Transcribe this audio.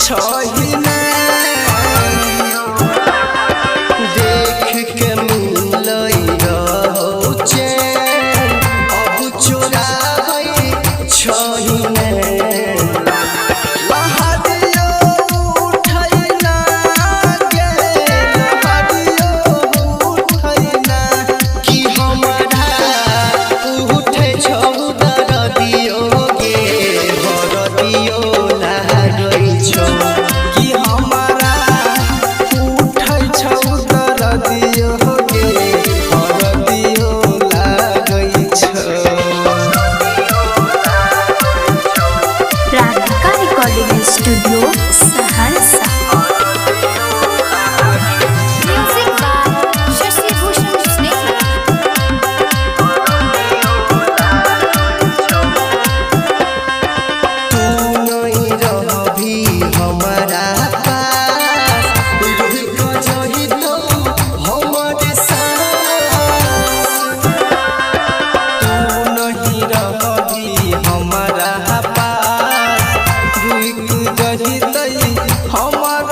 छहिना देख के मिलई रहो चैन अब चोराबै छहिना लहरियो उठैना गे लहरियो उठैना कि हमरा उठै छौ दरदियो गे हरदियो लागै छौ कि हमरा उठै छौ दरदियो गे हरदियो लागै छौ। Radhika recording studio Saharsa. Music by Shashi Bhushan Snehi. तू नहीं रहबी हमारा पास रुक जही तो हमर सास तू नहीं रहबी हमारा पास रुक जही तो हमर